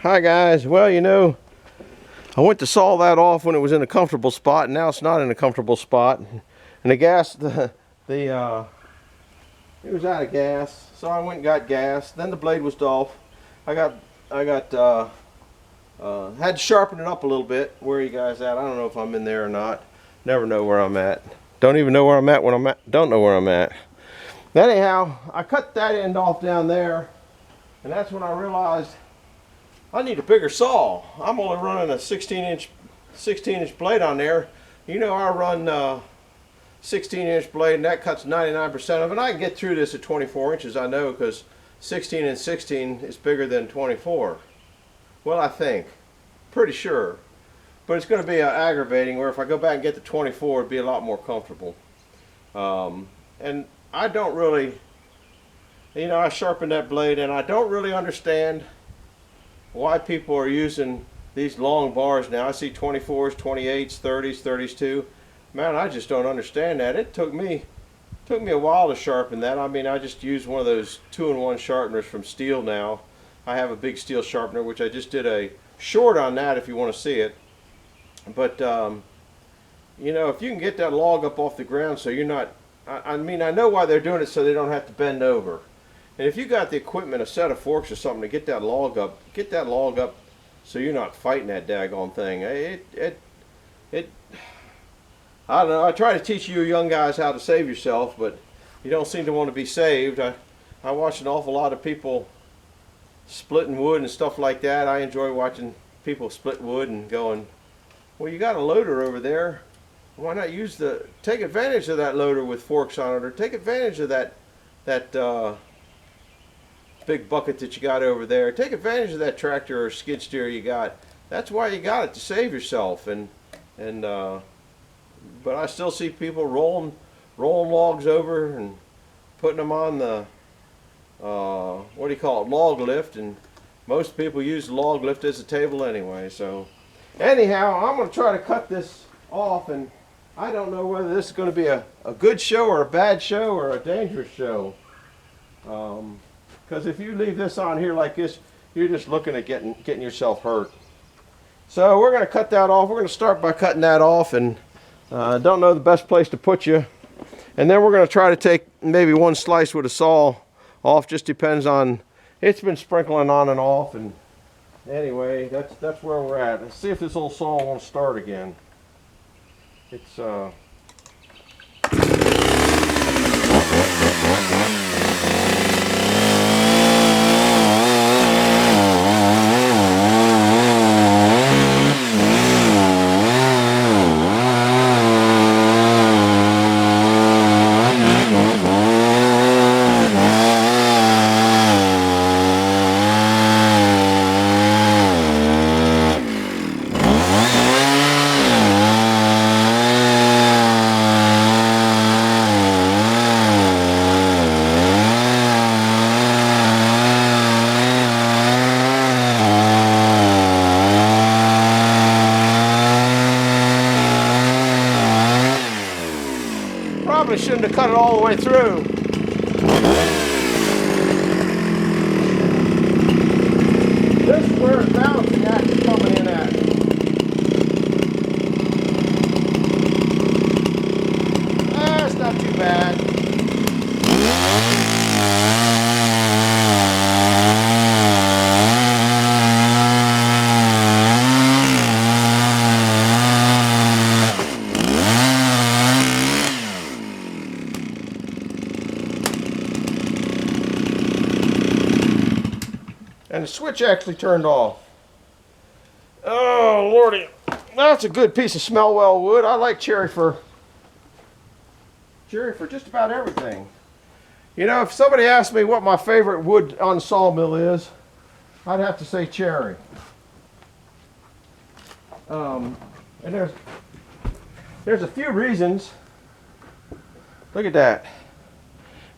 Hi guys. Well, you know, I went to saw that off when it was in a comfortable spot, and now it's not in a comfortable spot. And the gas, it was out of gas, so I went and got gas. Then the blade was off. I had to sharpen it up a little bit. Where are you guys at? I don't know if I'm in there or not. Never know where I'm at. Don't even know where I'm at when don't know where I'm at. Anyhow, I cut that end off down there, and that's when I realized I need a bigger saw. I'm only running a 16-inch blade on there. You know, I run 16-inch blade, and that cuts 99% of it. I can get through this at 24 inches, I know, because 16 and 16 is bigger than 24. Well, I think. Pretty sure. But it's going to be aggravating, where if I go back and get the 24, it'd be a lot more comfortable. And I don't really, you know, I sharpened that blade, and I don't really understand why people are using these long bars now. I see 24s, 28s, 30s, 30s too. Man, I just don't understand that. It took me a while to sharpen that. I mean, I just used one of those 2-in-1 sharpeners from Steel now. I have a big Steel sharpener, which I just did a short on that if you want to see it. But, you know, if you can get that log up off the ground so you're not, I mean, I know why they're doing it, so they don't have to bend over. And if you got the equipment, a set of forks or something to get that log up so you're not fighting that daggone thing. I don't know, I try to teach you young guys how to save yourself, but you don't seem to want to be saved. I watch an awful lot of people splitting wood and stuff like that. I enjoy watching people split wood and going, well, you got a loader over there. Why not take advantage of that loader with forks on it, or take advantage of that big bucket that you got over there. Take advantage of that tractor or skid steer you got. That's why you got it, to save yourself. But I still see people rolling logs over and putting them on the what do you call it, log lift, and most people use the log lift as a table anyway. So anyhow, I'm going to try to cut this off, and I don't know whether this is going to be a good show or a bad show or a dangerous show. Because if you leave this on here like this, you're just looking at getting yourself hurt. So we're going to cut that off. We're going to start by cutting that off, and don't know the best place to put you. And then we're going to try to take maybe one slice with a saw off. Just depends on, it's been sprinkling on and off, and anyway, that's where we're at. Let's see if this old saw won't start again. It's probably shouldn't have cut it all the way through. This is where it's balancing actually coming in at. That's not too bad. And the switch actually turned off. Oh lordy, that's a good piece of Smellwell wood. I like cherry for just about everything. You know, if somebody asked me what my favorite wood on sawmill is, I'd have to say cherry. And there's a few reasons. Look at that.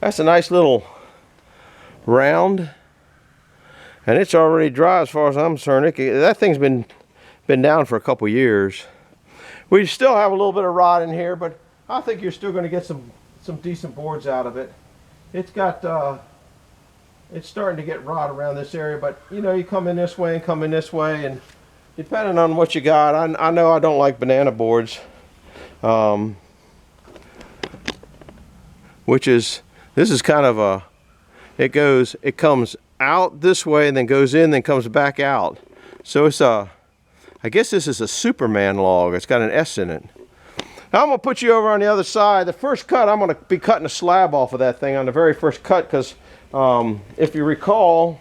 That's a nice little round. And it's already dry as far as I'm concerned. That thing's been down for a couple years. We still have a little bit of rot in here, but I think you're still going to get some decent boards out of it. It's got it's starting to get rot around this area, but you know, you come in this way and come in this way, and depending on what you got, I know I don't like banana boards, this is kind of a, it comes out this way and then goes in, then comes back out. So it's a, I guess this is a Superman log. It's got an S in it. Now I'm gonna put you over on the other side. The first cut, I'm gonna be cutting a slab off of that thing on the very first cut, because if you recall,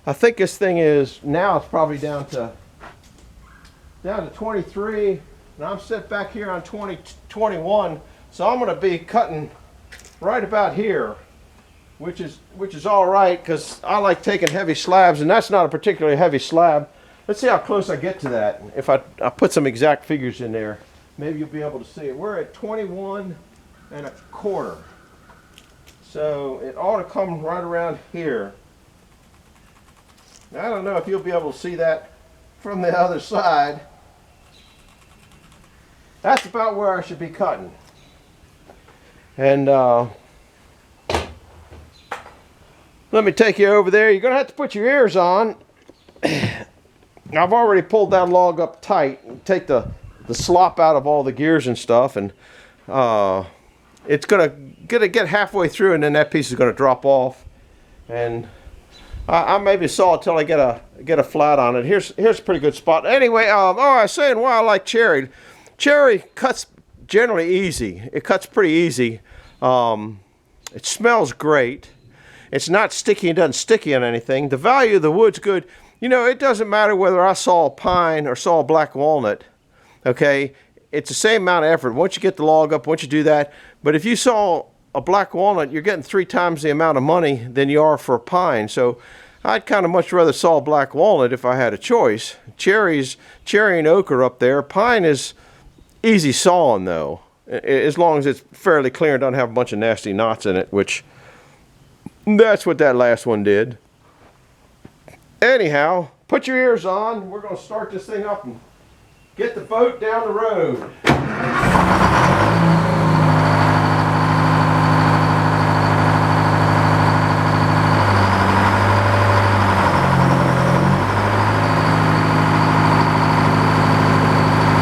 I think this thing is, now it's probably down to 23, and I'm set back here on 21. So I'm gonna be cutting right about here, which is all right, because I like taking heavy slabs, and that's not a particularly heavy slab. Let's see how close I get to that. If I put some exact figures in there, maybe you'll be able to see it. We're at 21 1/4. So it ought to come right around here. Now, I don't know if you'll be able to see that from the other side. That's about where I should be cutting. And let me take you over there. You're going to have to put your ears on. I've already pulled that log up tight and take the slop out of all the gears and stuff, and it's gonna get halfway through, and then that piece is gonna drop off. And I maybe saw it till I get a flat on it. Here's a pretty good spot. Anyway, I was saying why I like cherry. Cherry cuts generally easy. It cuts pretty easy. It smells great. It's not sticky. It doesn't sticky on anything. The value of the wood's good. You know, it doesn't matter whether I saw a pine or saw a black walnut. Okay, it's the same amount of effort. Once you get the log up, once you do that. But if you saw a black walnut, you're getting 3 times the amount of money than you are for a pine. So I'd kind of much rather saw a black walnut if I had a choice. Cherry and oak are up there. Pine is easy sawing though, as long as it's fairly clear and doesn't have a bunch of nasty knots in it, which that's what that last one did. Anyhow, put your ears on. We're going to start this thing up and get the boat down the road. I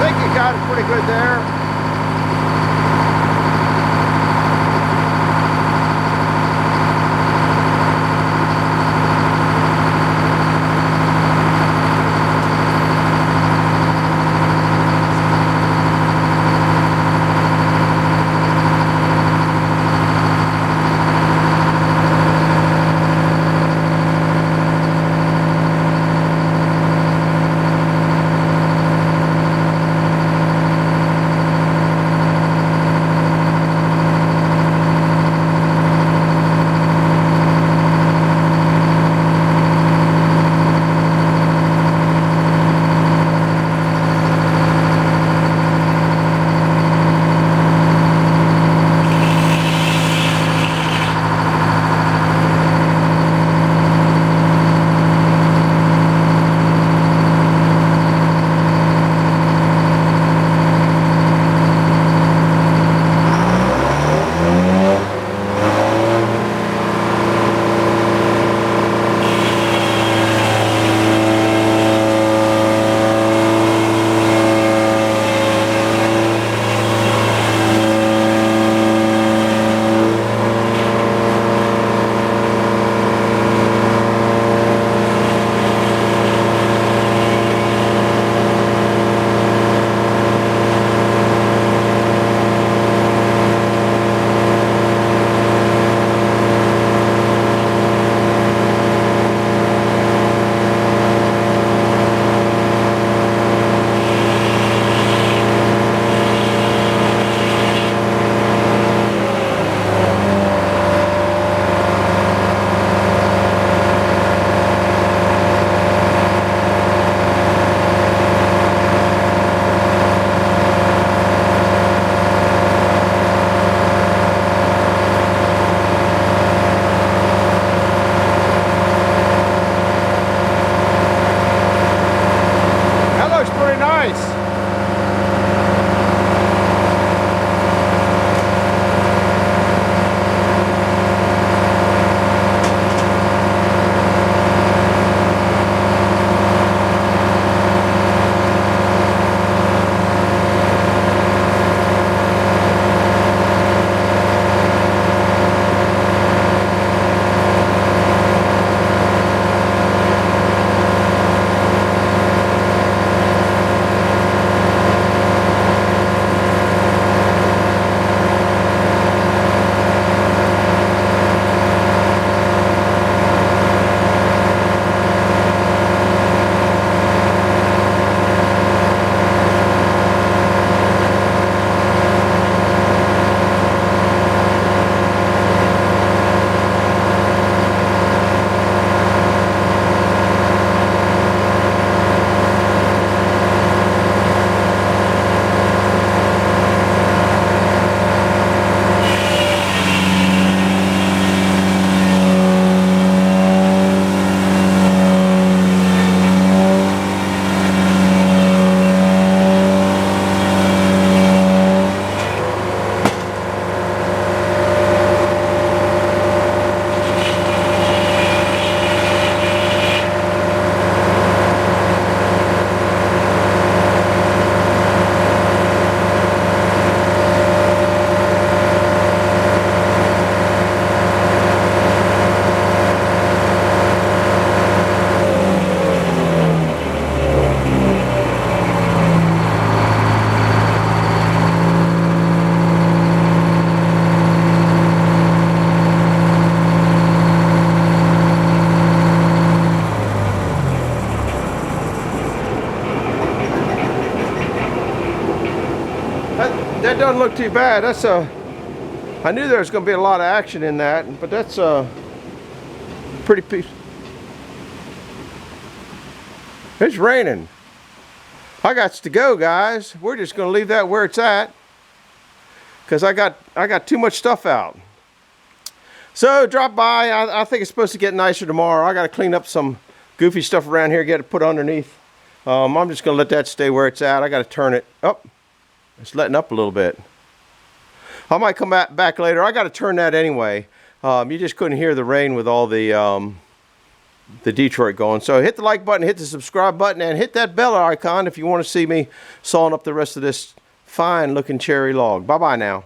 think you got it pretty good there. it doesn't look too bad. That's I knew there was going to be a lot of action in that, but that's a pretty piece. It's raining. I got to go, guys. We're just going to leave that where it's at because I got too much stuff out. So drop by. I think it's supposed to get nicer tomorrow. I got to clean up some goofy stuff around here, get it put underneath. I'm just going to let that stay where it's at. I got to turn it up. It's letting up a little bit. I might come back later. I got to turn that anyway. You just couldn't hear the rain with all the Detroit going. So hit the like button, hit the subscribe button, and hit that bell icon if you want to see me sawing up the rest of this fine looking cherry log. Bye bye now.